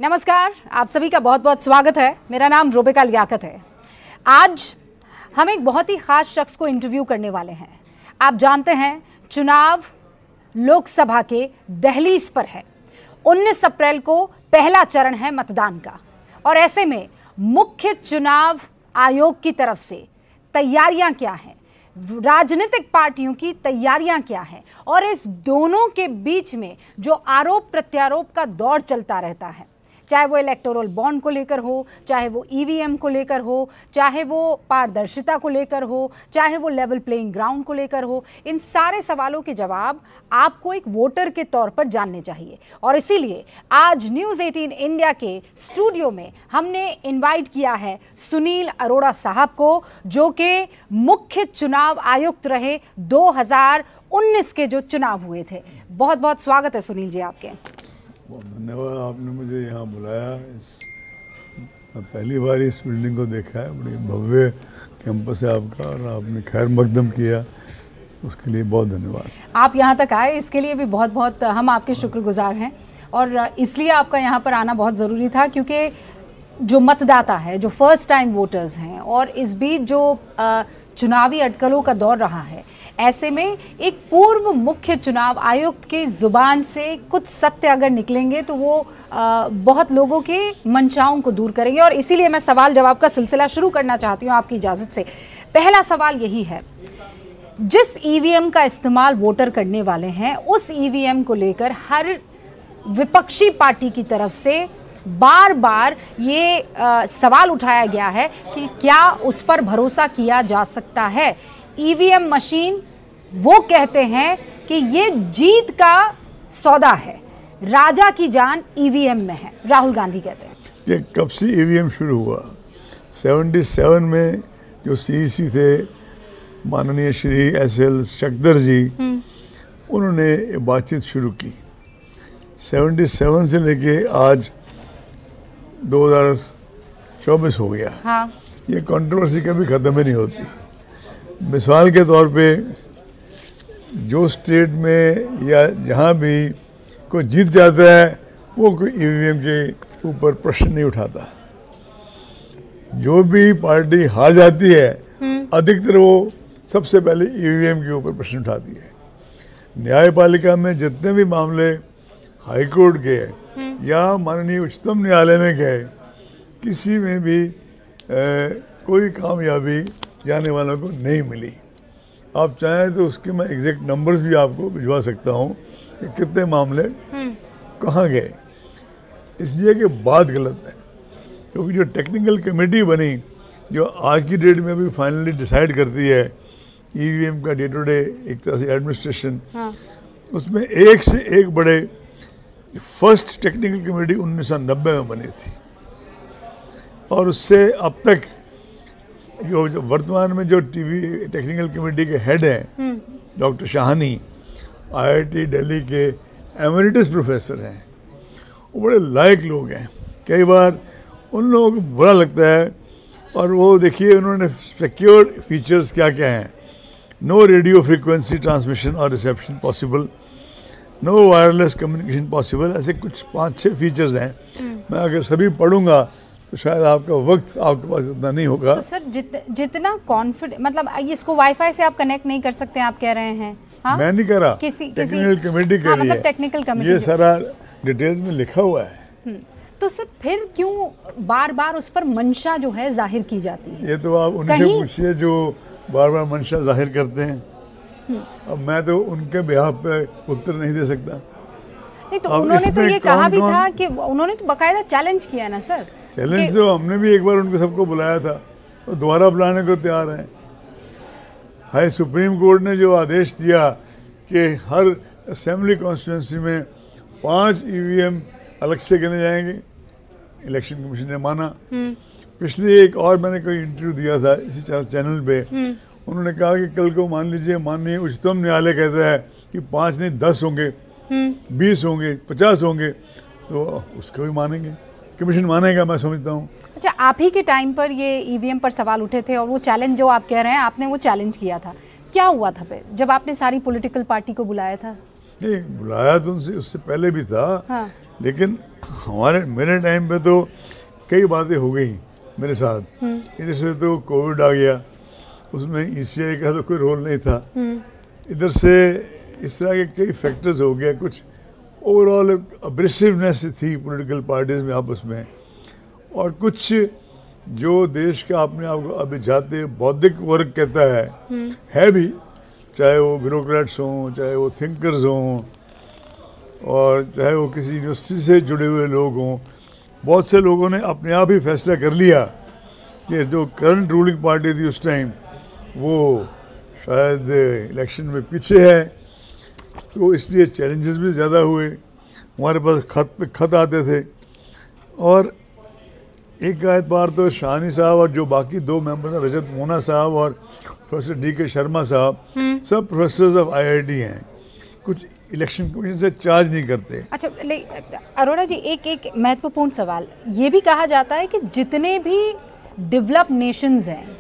नमस्कार, आप सभी का बहुत बहुत स्वागत है। मेरा नाम रुबिका लियाकत है। आज हम एक बहुत ही खास शख्स को इंटरव्यू करने वाले हैं। आप जानते हैं, चुनाव लोकसभा के दहलीज पर है। 19 अप्रैल को पहला चरण है मतदान का, और ऐसे में मुख्य चुनाव आयोग की तरफ से तैयारियां क्या हैं, राजनीतिक पार्टियों की तैयारियां क्या हैं, और इस दोनों के बीच में जो आरोप प्रत्यारोप का दौर चलता रहता है, चाहे वो इलेक्टोरल बॉन्ड को लेकर हो, चाहे वो ईवीएम को लेकर हो, चाहे वो पारदर्शिता को लेकर हो, चाहे वो लेवल प्लेइंग ग्राउंड को लेकर हो, इन सारे सवालों के जवाब आपको एक वोटर के तौर पर जानने चाहिए। और इसीलिए आज न्यूज़ 18 इंडिया के स्टूडियो में हमने इनवाइट किया है सुनील अरोड़ा साहब को, जो कि मुख्य चुनाव आयुक्त रहे 2019 के जो चुनाव हुए थे। बहुत बहुत स्वागत है सुनील जी आपके। बहुत धन्यवाद, आपने मुझे यहाँ बुलाया। मैं पहली बार इस बिल्डिंग को देखा है, बड़ी भव्य कैंपस है आपका, और आपने खैर मकदम किया, उसके लिए बहुत धन्यवाद। आप यहाँ तक आए, इसके लिए भी बहुत बहुत हम आपके शुक्रगुजार हैं। और इसलिए आपका यहाँ पर आना बहुत ज़रूरी था, क्योंकि जो मतदाता है, जो फर्स्ट टाइम वोटर्स हैं, और इस बीच जो चुनावी अटकलों का दौर रहा है, ऐसे में एक पूर्व मुख्य चुनाव आयुक्त की जुबान से कुछ सत्य अगर निकलेंगे तो वो बहुत लोगों के मंशाओं को दूर करेंगे। और इसीलिए मैं सवाल जवाब का सिलसिला शुरू करना चाहती हूँ आपकी इजाज़त से। पहला सवाल यही है, जिस ईवीएम का इस्तेमाल वोटर करने वाले हैं, उस ईवीएम को लेकर हर विपक्षी पार्टी की तरफ से बार बार ये सवाल उठाया गया है कि क्या उस पर भरोसा किया जा सकता है। ईवीएम मशीन, वो कहते हैं कि ये जीत का सौदा है, राजा की जान ईवीएम में है। राहुल गांधी कहते हैं ये कब से ईवीएम शुरू हुआ? 77 में जो सीईसी थे, माननीय श्री SL शक्दर जी, उन्होंने बातचीत शुरू की। 77 से लेके आज 2024 हो गया। हाँ। ये कंट्रोवर्सी कभी ख़त्म ही नहीं होती। मिसाल के तौर पे, जो स्टेट में या जहाँ भी कोई जीत जाता है, वो कोई ईवीएम के ऊपर प्रश्न नहीं उठाता। जो भी पार्टी हार जाती है, अधिकतर वो सबसे पहले ईवीएम के ऊपर प्रश्न उठाती है। न्यायपालिका में जितने भी मामले हाई कोर्ट के या माननीय उच्चतम न्यायालय में गए, किसी में भी कोई कामयाबी जाने वालों को नहीं मिली। आप चाहें तो उसके मैं एग्जैक्ट नंबर्स भी आपको भिजवा सकता हूँ कि कितने मामले कहाँ गए। इसलिए कि बात गलत है, क्योंकि जो टेक्निकल कमेटी बनी, जो आज की डेट में भी फाइनली डिसाइड करती है ईवीएम का डे टू डे एक तरह से एडमिनिस्ट्रेशन, उसमें एक से एक बड़े फर्स्ट टेक्निकल कमेटी 1990 में बनी थी, और उससे अब तक जो वर्तमान में जो टीवी टेक्निकल कमेटी के हेड हैं, डॉक्टर शाहानी, IIT दिल्ली के एमेरिटस प्रोफेसर हैं। वो बड़े लायक लोग हैं। कई बार उन लोगों को बुरा लगता है, और वो देखिए उन्होंने सिक्योर फीचर्स क्या क्या हैं। नो रेडियो फ्रीक्वेंसी ट्रांसमिशन और reception possible, no wireless communication possible, ऐसे कुछ 5-6 फीचर्स हैं। मैं अगर सभी पढ़ूंगा तो शायद आपका वक्त आपके पास इतना नहीं होगा। तो सर जितना कॉन्फिडेंट, मतलब इसको वाईफाई से आप कनेक्ट नहीं कर सकते, आप कह रहे हैं? हाँ? मैं नहीं कह रहा, टेक्निकल कमेटी कह रही है। टेक्निकल कमेटी, ये सारा डिटेल्स में लिखा हुआ है। तो सर फिर क्यों बार बार उस पर मंशा जो है जाहिर की जाती है? ये तो आप उनसे पूछिए जो बार बार मंशा जाहिर करते हैं। अब मैं तो उनके बिहाफ पे उत्तर नहीं दे सकता। नहीं, तो उन्होंने तो ये कहा भी था कि उन्होंने तो बाकायदा चैलेंज किया ना सर। चैलेंज तो हमने भी एक बार उनको सबको बुलाया था, और दोबारा बुलाने को तैयार हैं। हाई सुप्रीम कोर्ट ने जो आदेश दिया कि हर असेंबली कॉन्स्टिट्यूंसी में 5 ईवीएम अलग से गिने जाएंगे, इलेक्शन कमीशन ने माना। पिछले एक और मैंने कोई इंटरव्यू दिया था इसी चैनल पे, उन्होंने कहा कि कल को मान लीजिए माननीय उच्चतम न्यायालय कहता है कि 5 नहीं 10 होंगे, 20 होंगे, 50 होंगे, तो उसको भी मानेंगे, कमीशन मानेगा, मैं समझता हूँ। अच्छा, आप ही के टाइम पर ये ईवीएम पर सवाल उठे थे, और वो चैलेंज जो आप कह रहे हैं, आपने वो चैलेंज किया था। क्या हुआ था फिर जब आपने सारी पॉलिटिकल पार्टी को बुलाया था? नहीं, बुलाया तो उनसे उससे पहले भी था। हाँ। लेकिन मेरे टाइम पे तो कई बातें हो गई मेरे साथ। इधर से तो कोविड आ गया, उसमें ECI का तो कोई रोल नहीं था। इधर से इस तरह के कई फैक्टर्स हो गए, कुछ ओवरऑल अब्रेसिवनेस थी पॉलिटिकल पार्टीज में आपस में, और कुछ जो देश का अपने आप को अभी जाते बौद्धिक वर्ग कहता है भी, चाहे वो ब्यूरोक्रेट्स हों, चाहे वो थिंकर्स हों, और चाहे वो किसी यूनिवर्सिटी से जुड़े हुए लोग हों। बहुत से लोगों ने अपने आप ही फैसला कर लिया कि जो करंट रूलिंग पार्टी थी उस टाइम वो शायद इलेक्शन में पीछे है, तो इसलिए चैलेंजेस भी ज़्यादा हुए। हमारे पास खत आते थे, और एक आध बार तो शाहनी साहब और जो बाकी 2 मेंबर हैं, रजत मोना साहब और प्रोफेसर DK शर्मा साहब, सब प्रोफेसर्स ऑफ IIT हैं, कुछ इलेक्शन कमीशन से चार्ज नहीं करते। अच्छा, अरोड़ा जी, एक महत्वपूर्ण सवाल ये भी कहा जाता है कि जितने भी डेवलप नेशंस हैं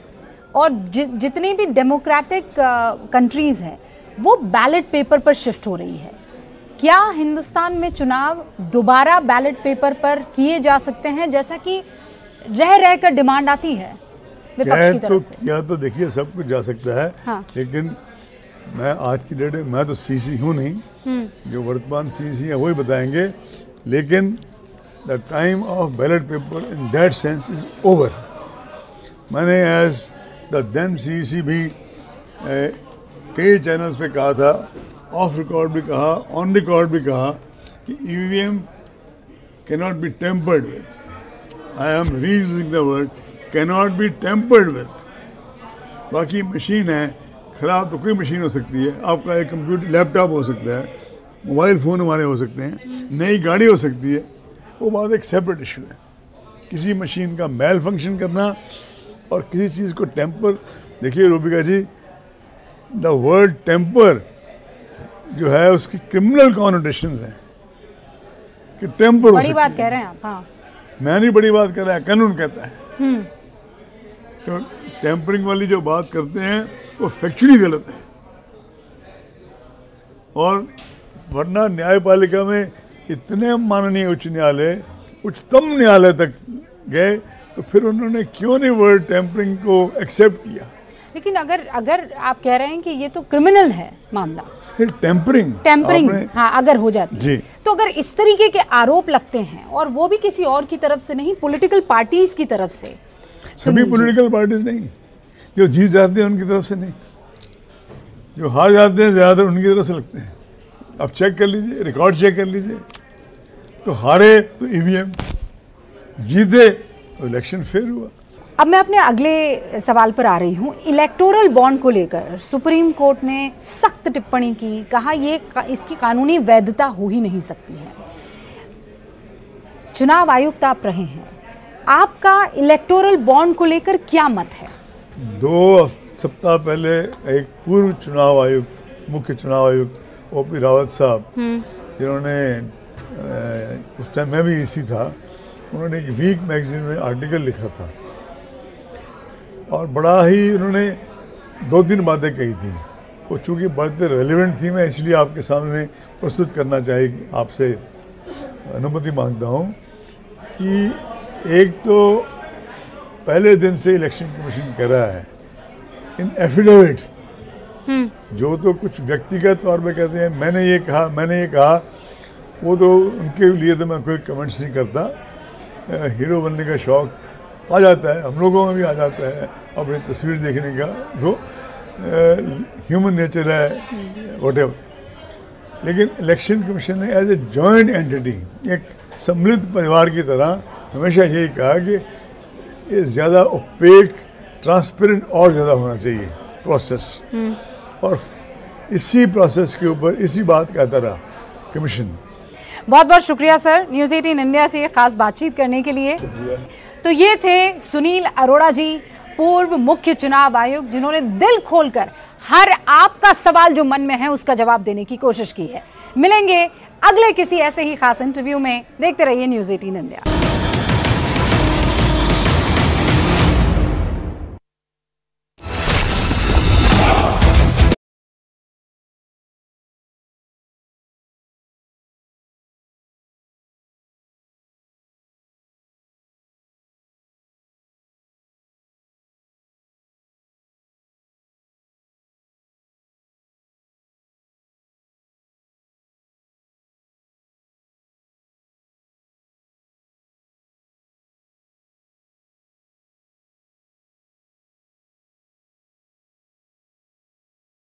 और जितने भी डेमोक्रेटिक कंट्रीज हैं वो बैलेट पेपर पर शिफ्ट हो रही है। क्या हिंदुस्तान में चुनाव दोबारा बैलेट पेपर पर किए जा सकते हैं, जैसा कि रह कर डिमांड आती है विपक्ष की तरफ से? क्या तो देखिए, सब कुछ जा सकता है। हाँ। लेकिन मैं आज की डेट में, मैं तो CC हूँ नहीं, जो वर्तमान CC है वही बताएंगे, लेकिन the time of ballot paper in that sense is over. मैंने एज द देन CC भी कई चैनल्स पे कहा था, ऑफ रिकॉर्ड भी कहा, ऑन रिकॉर्ड भी कहा कि EVM cannot be tempered with. I am reusing the word cannot be tempered with. बाकी मशीन है, खराब तो कोई मशीन हो सकती है, आपका एक कंप्यूटर लैपटॉप हो सकता है, मोबाइल फ़ोन हमारे हो सकते हैं, नई गाड़ी हो सकती है, वो बात एक सेपरेट इशू है। किसी मशीन का मेल फंक्शन करना और किसी चीज़ को टेम्पर, देखिए रूबिका जी, द वर्ड टेम्पर जो है उसकी क्रिमिनल कॉनोटेशंस हैं कि टेम्पर बड़ी बात कह रहे हैं आप। हाँ, मैं नहीं बड़ी बात कर रहा है, कानून कहता है। तो टेम्परिंग वाली जो बात करते हैं वो फैक्चुअली गलत है, और वरना न्यायपालिका में इतने माननीय उच्च न्यायालय, उच्चतम न्यायालय तक गए, तो फिर उन्होंने क्यों नहीं वर्ड टेम्परिंग को एक्सेप्ट किया? लेकिन अगर आप कह रहे हैं कि ये तो क्रिमिनल है मामला, टेम्परिंग हाँ अगर हो जाती है, तो अगर इस तरीके के आरोप लगते हैं और वो भी किसी और की तरफ से नहीं, पॉलिटिकल पार्टीज की तरफ से, सभी पॉलिटिकल पार्टीज नहीं, जो जीत जाते हैं उनकी तरफ से नहीं, जो हार जाते हैं ज्यादातर उनकी तरफ से लगते हैं। आप चेक कर लीजिए, रिकॉर्ड चेक कर लीजिए, तो हारे तो EVM, जीते तो इलेक्शन फेल हुआ। अब मैं अपने अगले सवाल पर आ रही हूँ। इलेक्टोरल बॉन्ड को लेकर सुप्रीम कोर्ट ने सख्त टिप्पणी की, कहा इसकी कानूनी वैधता हो ही नहीं सकती है। चुनाव आयुक्त आप रहे हैं, आपका इलेक्टोरल बॉन्ड को लेकर क्या मत है? 2 सप्ताह पहले एक पूर्व चुनाव आयुक्त, मुख्य चुनाव आयुक्त OP रावत साहब, जिन्होंने उस टाइम मैं भी EC था, उन्होंने एक वीक मैगजीन में आर्टिकल लिखा था, और बड़ा ही उन्होंने 2-3 बातें कही थी। वो चूँकि बहुत रेलिवेंट थी, मैं इसलिए आपके सामने प्रस्तुत करना चाहिए, आपसे अनुमति मांगता हूँ कि एक तो पहले दिन से इलेक्शन कमीशन कह रहा है इन एफिडेविट, जो तो कुछ व्यक्तिगत तौर पे कहते हैं मैंने ये कहा, वो तो उनके लिए तो मैं कोई कमेंट्स नहीं करता। हीरो बनने का शौक आ जाता है, हम लोगों में भी आ जाता है अपनी तस्वीर देखने का, जो ह्यूमन नेचर है, व्हाटएवर। लेकिन इलेक्शन कमीशन ने एज ए जॉइंट एंटिटी, एक सम्मिलित परिवार की तरह हमेशा यही कहा कि ये ज़्यादा ओपेक, ट्रांसपेरेंट और ज़्यादा होना चाहिए प्रोसेस, और इसी प्रोसेस के ऊपर इसी बात कहता रहा कमीशन। बहुत बहुत शुक्रिया सर, न्यूज़ 18 इंडिया से खास बातचीत करने के लिए। तो ये थे सुनील अरोड़ा जी, पूर्व मुख्य चुनाव आयुक्त, जिन्होंने दिल खोलकर हर आपका सवाल जो मन में है उसका जवाब देने की कोशिश की है। मिलेंगे अगले किसी ऐसे ही खास इंटरव्यू में। देखते रहिए न्यूज़ 18 इंडिया।